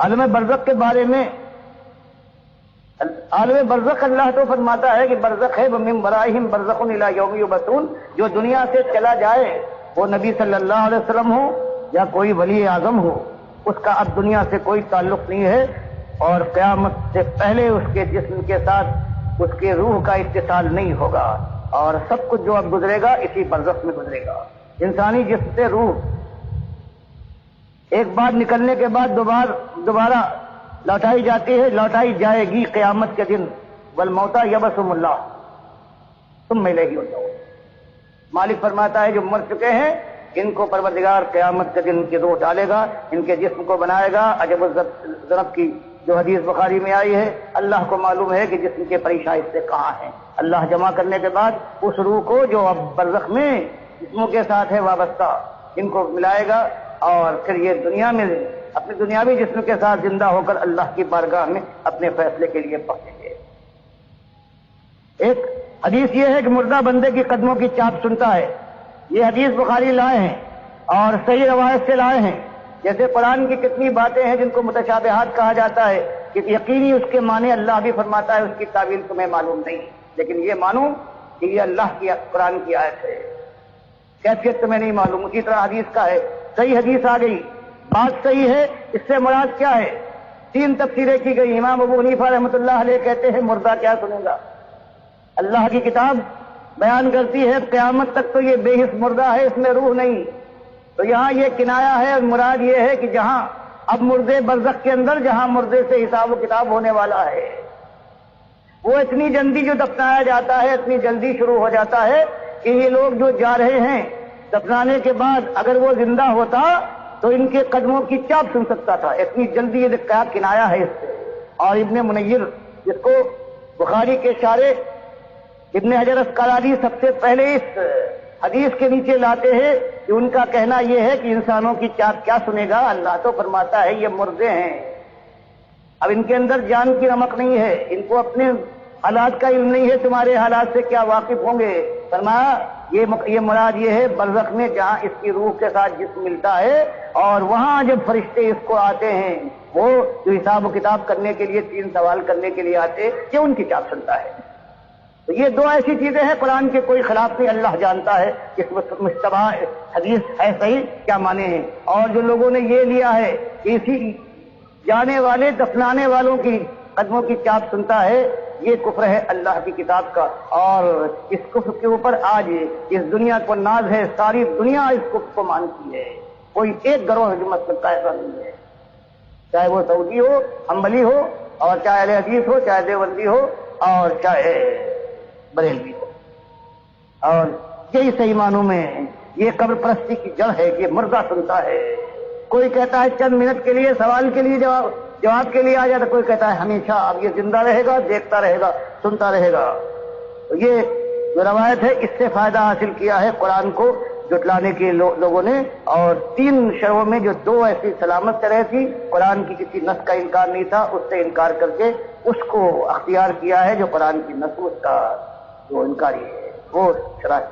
عالم برزخ کے بارے میں عالم برزخ اللہ تو فرماتا ہے کہ برزخ ہے وَمِن وَرَائِهِمْ بَرْزَخٌ إِلَىٰ يَوْمِ يُبْعَثُونَ، جو دنیا سے چلا جائے وہ نبی صلی اللہ علیہ وسلم ہو یا کوئی ولی اعظم ہو، اس کا اب دنیا سے کوئی تعلق نہیں ہے، اور قیامت سے پہلے اس کے جسم کے ساتھ اس کے روح کا اتصال نہیں ہوگا، اور سب کچھ جو اب گزرے گا اسی برزخ میں گزرے گا۔ انسانی جسم سے روح ایک بار نکلنے کے بعد دوبارہ لوٹائی جاتی ہے، لوٹائی جائے گی قیامت کے دن، والموتى یبعثهم اللہ ثم الیہ یرجعون۔ مالک فرماتا ہے جو مر چکے ہیں ان کو پروردگار قیامت کے دن ان کی روح ڈالے گا، ان کے جسم کو بنائے گا۔ عجب الذنب کی جو حدیث بخاری میں آئی ہے، اللہ کو معلوم ہے کہ جسم کے پریشاں حصے کہاں ہیں۔ اللہ جمع کرنے کے بعد اس روح کو جو اب برزخ میں جسموں کے ساتھ ہے وابستہ، ان کو ملائے گا، اور پھر یہ دنیا میں اپنے دنیاوی جسم کے ساتھ زندہ ہو کر اللہ کی بارگاہ میں اپنے فیصلے کے لیے پہنچیں گے۔ ایک حدیث یہ ہے کہ مردہ بندے کی قدموں کی چاپ سنتا ہے، یہ حدیث بخاری لائے ہیں اور صحیح روایت سے لائے ہیں۔ جیسے قرآن کی کتنی باتیں ہیں جن کو متشابہات کہا جاتا ہے کہ یقینی اس کے معنی اللہ بھی فرماتا ہے اس کی تعویل تمہیں معلوم نہیں، لیکن یہ مانو کہ یہ اللہ کی قرآن کی آیت ہے، کیفیت تمہیں نہیں معلوم۔ اسی طرح حدیث کا ہے، صحیح حدیث آ گئی، بات صحیح ہے، اس سے مراد کیا ہے؟ تین تفسیریں کی گئی۔ امام ابو حنیفہ رحمۃ اللہ علیہ کہتے ہیں مردہ کیا سنے گا، اللہ کی کتاب بیان کرتی ہے قیامت تک تو یہ بے حس مردہ ہے، اس میں روح نہیں، تو یہاں یہ کنایا ہے، اور مراد یہ ہے کہ جہاں اب مردے برزخ کے اندر جہاں مردے سے حساب و کتاب ہونے والا ہے، وہ اتنی جلدی جو دفنایا جاتا ہے اتنی جلدی شروع ہو جاتا ہے کہ یہ لوگ جو جا رہے ہیں دفنانے کے بعد اگر وہ زندہ ہوتا تو ان کے قدموں کی چاپ سن سکتا تھا، اتنی جلدی یہ کیا کنایا ہے اس سے۔ اور ابن منیر جس کو بخاری کے شارح ابن حجر اسقلانی سب سے پہلے اس حدیث کے نیچے لاتے ہیں کہ ان کا کہنا یہ ہے کہ انسانوں کی چاپ کیا سنے گا، اللہ تو فرماتا ہے یہ مردے ہیں، اب ان کے اندر جان کی رمق نہیں ہے، ان کو اپنے حالات کا علم نہیں ہے، تمہارے حالات سے کیا واقف ہوں گے۔ فرمایا یہ مراد یہ ہے برزخ میں جہاں اس کی روح کے ساتھ جسم ملتا ہے، اور وہاں جب فرشتے اس کو آتے ہیں وہ جو حساب و کتاب کرنے کے لیے تین سوال کرنے کے لیے آتے، یہ ان کی چاپ سنتا ہے۔ تو یہ دو ایسی چیزیں ہیں قرآن کے کوئی خلاف نہیں، اللہ جانتا ہے کہ مشتبہ حدیث ہے صحیح کیا معنی ہیں، اور جو لوگوں نے یہ لیا ہے کہ اسی جانے والے دفنانے والوں کی قدموں کی چاپ سنتا ہے، یہ کفر ہے اللہ کی کتاب کا، اور اس کفر کے اوپر آج اس دنیا کو ناز ہے، ساری دنیا اس کفر کو مانتی ہے، کوئی ایک گروہ جو مطلب کا ایسا نہیں ہے، چاہے وہ سعودی ہو، حنبلی ہو، اور چاہے اہل حدیث ہو، چاہے دیوبندی ہو، اور چاہے بریلوی ہو، اور یہی صحیح معنوں میں یہ قبر پرستی کی جڑ ہے کہ مردہ سنتا ہے۔ کوئی کہتا ہے چند منٹ کے لیے سوال کے لیے جواب کے لیے آ جاتا، کوئی کہتا ہے ہمیشہ اب یہ زندہ رہے گا، دیکھتا رہے گا، سنتا رہے گا۔ تو یہ جو روایت ہے اس سے فائدہ حاصل کیا ہے قرآن کو جٹلانے کے لوگوں نے، اور تین شعبوں میں جو دو ایسی سلامت طرح تھی، قرآن کی کسی نص کا انکار نہیں تھا، اس سے انکار کر کے اس کو اختیار کیا ہے جو قرآن کی نص اس کا جو انکاری ہے وہ شرائط